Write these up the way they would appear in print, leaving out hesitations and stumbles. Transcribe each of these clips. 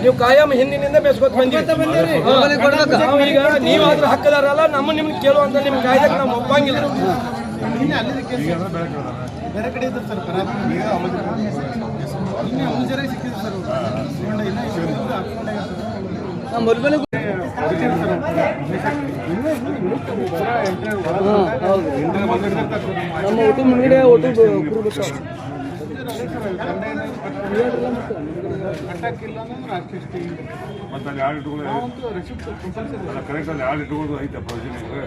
ನೀವು ಕಾಯಂ ಹಿಂದಿನಿಂದ ಬೇಸ್ಕೊತ ಬಂದಿರಿ. ಈಗ ನೀವಾದ್ರೂ ಹಕ್ಕದಾರಲ್ಲ, ನಮ್ಮ ನಿಮ್ಗೆ ಕೇಳುವಂತ ನಿಮ್ ಕಾಯ್ದಕ್ಕೆ ನಾವು ಒಪ್ಪಂಗಿಲ್ಲ. ಬೇರೆ ಕಡೆ ಇದ್ರು ಸರ್ ನಮ್ಮ ಊಟ ಮುಂಗಡೆ ಊಟ ಕಟ್ಟಕ್ಕಿಲ್ಲ ಅಂದ್ರೆ ಅಷ್ಟಿಷ್ಟು ಮತ್ತೆ ಅಲ್ಲಿ ಯಾರು ಕರೆಕ್ಟ್ ಅಲ್ಲಿ ಯಾರು ಇಟ್ಕೊಳ್ಳೋದು ಐತೆ ಪ್ರಯೋಜನ ಇದೆ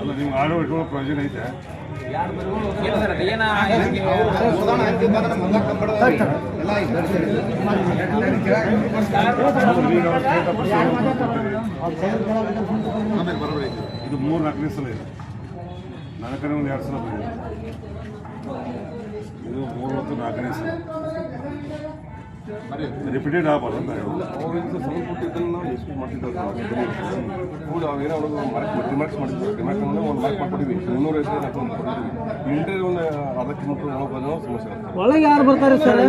ಅಲ್ಲ ನಿಮ್ಗೆ ಆಡೋ ಇಟ್ಕೊಳ್ಳೋ ಪ್ರಯೋಜನ ಐತೆ ಇದು 3-4ನೇ ಸಲ ಇದೆ. ನನ್ನ ಕಡೆ ಒಂದು 2 ಸಲ ಬಂದಿದೆ. ಇದು 3-4ನೇ ಸಲ ರಿಪೀಟೆಡ್ ಆಗಬಾರ್ದು ಅಂತ ಹೇಳೋದು. ಸಂಬಂಧಪಟ್ಟಿದ್ದನ್ನು ನಾವು ಎಕ್ಸ್ಪೆಕ್ಟ್ ಮಾಡ್ತಿದ್ದೇವೆ. ಕೂಡ ಅವೇನೋ ರಿಮಾರ್ಕ್ಸ್ ಮಾಡಿದ್ವಿ. ರಿಮಾರ್ಕ್ಸ್ ಅಂದರೆ ಒಂದು ಮಾರ್ಕ್ ಮಾಡ್ಕೊಟ್ಟಿವಿ. 350 ಕೊಟ್ಟಿದ್ವಿ. ಇಂಟರ್ವ್ಯೂ ಒಂದು ಅರ್ಧ ಕಿಲೋಮೀಟರ್ ಹೋಗೋದು ಸಮಸ್ಯೆ ಆಗ್ತದೆ. ಒಳಗೆ ಯಾರು ಬರ್ತಾರೆ ಸರ್?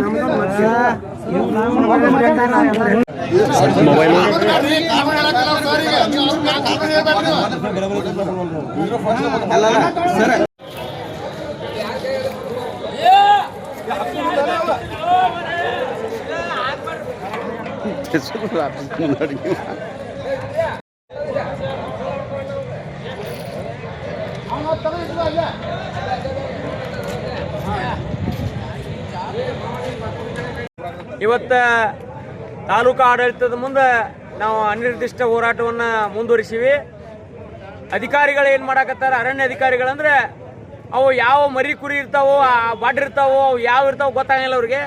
ಇವತ್ತು ತಾಲೂಕು ಆಡಳಿತದ ಮುಂದೆ ನಾವು ಅನಿರ್ದಿಷ್ಟ ಹೋರಾಟವನ್ನು ಮುಂದುವರಿಸಿವಿ. ಅಧಿಕಾರಿಗಳು ಏನು ಮಾಡಾಕತ್ತಾರ, ಅರಣ್ಯ ಅಧಿಕಾರಿಗಳಂದ್ರೆ ಅವು ಯಾವ ಮರಿ ಕುರಿ ಇರ್ತಾವೋ, ಬಾಡ್ರಿರ್ತಾವೋ, ಅವು ಯಾವ ಇರ್ತಾವೋ ಗೊತ್ತಾಗಿಲ್ಲ ಅವ್ರಿಗೆ.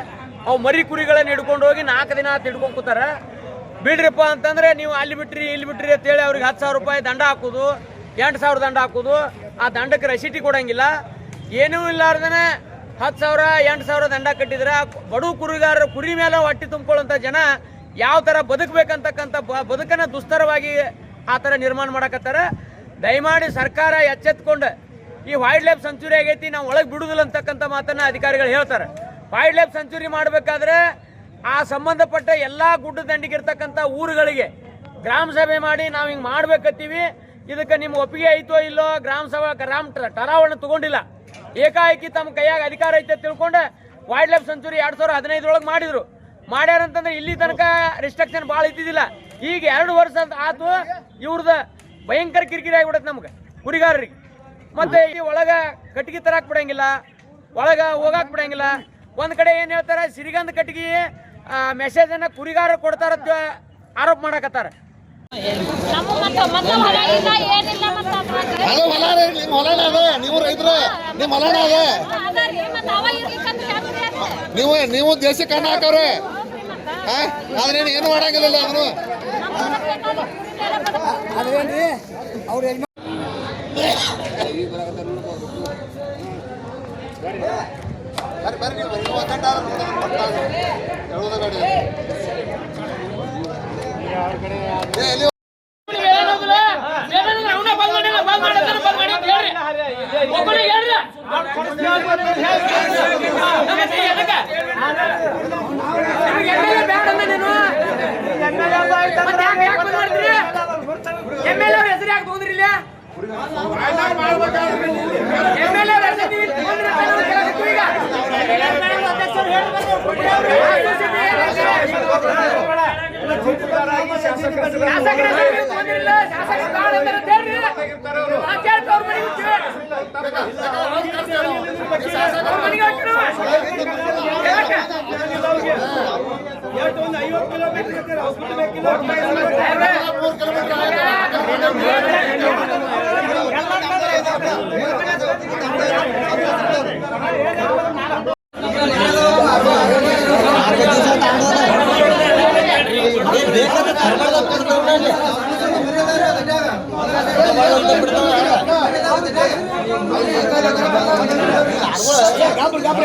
ಅವು ಮರಿ ಕುರಿಗಳನ್ನ ಹಿಡ್ಕೊಂಡು ಹೋಗಿ 4 ದಿನ ಹಿಡ್ಕೊಂಡು ಕೂತಾರ. ಬಿಡ್ರಿಪ್ಪ ಅಂತಂದ್ರೆ ನೀವು ಅಲ್ಲಿ ಬಿಟ್ರಿ ಇಲ್ಲಿ ಬಿಟ್ರಿ ಅಂತೇಳಿ ಅವ್ರಿಗೆ 10,000 ರೂಪಾಯಿ ದಂಡ ಹಾಕೋದು, 8,000 ದಂಡ ಹಾಕೋದು. ಆ ದಂಡಕ್ಕೆ ರಸೀಟಿ ಕೊಡಂಗಿಲ್ಲ, ಏನೂ ಇಲ್ಲಾರ್ದನೆ 10,000 8,000 ದಂಡ ಕಟ್ಟಿದ್ರೆ ಬಡು ಕುರಿಗಾರರು ಕುರಿ ಮೇಲೆ ಹೊಟ್ಟಿ ತುಂಬಿಕೊಳ್ಳುವಂಥ ಜನ ಯಾವ ಥರ ಬದುಕಬೇಕಂತಕ್ಕಂಥ ಬದುಕನ್ನು ದುಸ್ತರವಾಗಿ ಆ ಥರ ನಿರ್ಮಾಣ ಮಾಡಕತ್ತಾರ. ದಯಮಾಡಿ ಸರ್ಕಾರ ಎಚ್ಚೆತ್ಕೊಂಡು ಈ ವೈಲ್ಡ್ ಲೈಫ್ ಸೆಂಚುರಿ ಆಗೈತಿ, ನಾವು ಒಳಗೆ ಬಿಡುದಿಲ್ಲ ಅಂತಕ್ಕಂಥ ಮಾತನ್ನು ಅಧಿಕಾರಿಗಳು ಹೇಳ್ತಾರೆ. ವೈಲ್ಡ್ ಲೈಫ್ ಸೆಂಚುರಿ ಮಾಡಬೇಕಾದ್ರೆ ಆ ಸಂಬಂಧಪಟ್ಟ ಎಲ್ಲ ಗುಡ್ಡ ದಂಡಿಗಿರ್ತಕ್ಕಂಥ ಊರುಗಳಿಗೆ ಗ್ರಾಮ ಸಭೆ ಮಾಡಿ ನಾವು ಹಿಂಗೆ ಮಾಡ್ಬೇಕತ್ತೀವಿ, ಇದಕ್ಕೆ ನಿಮ್ಮ ಒಪ್ಪಿಗೆ ಐತೋ ಇಲ್ಲೋ ಗ್ರಾಮ ಸಭಾ ಟರಾವನ್ನ ತಗೊಂಡಿಲ್ಲ. ಏಕಾಏಕಿ ತಮ್ಮ ಕೈಯಾಗ ಅಧಿಕಾರ ಐತೆ ತಿಳ್ಕೊಂಡು ವೈಲ್ಡ್ ಲೈಫ್ ಸೆಂಚುರಿ 2015 ಮಾಡಿದ್ರು. ಮಾಡ್ಯಾರಂತಂದ್ರೆ ಇಲ್ಲಿ ತನಕ ರಿಸ್ಟ್ರಿಕ್ಷನ್ ಭಾಳ ಇದ್ದಿದ್ದಿಲ್ಲ. ಈಗ 2 ವರ್ಷ ಆತು, ಇವ್ರದ ಭಯಂಕರ ಕಿರಿಕಿರಿ ಆಗಿಬಿಡತ್ತೆ ನಮ್ಗೆ ಕುರಿಗಾರರಿಗೆ. ಮತ್ತೆ ಈ ಒಳಗ ಕಟ್ಟಿಗೆ ತರಾಕ್ ಬಿಡಂಗಿಲ್ಲ, ಒಳಗ ಹೋಗಾಕ್ ಬಿಡಂಗಿಲ್ಲ. ಒಂದ್ ಕಡೆ ಏನ್ ಹೇಳ್ತಾರ, ಸಿರಿಗಂಧ ಕಟ್ಟಿಗೆ ಮೆಸೇಜ್ ಅನ್ನ ಕುರಿಗಾರ ಕೊಡ್ತಾರಂತ ಆರೋಪ ಮಾಡಕತ್ತಾರ. ನೀವು ದೇಶಕ್ಕೆ ಅನ್ನ ಹಾಕವ್ರೆ, ಆದ್ರೇನು ಏನು ಮಾಡಂಗಿಲ್ಲ. ಅದೇನ್ರಿ ಅವ್ರು ಬರ್ರಿ ಹೆಸರು ಯಾಕೆ ತಗೊಂಡ್ರಿಲ್ಲ? ಗಾಬರಿ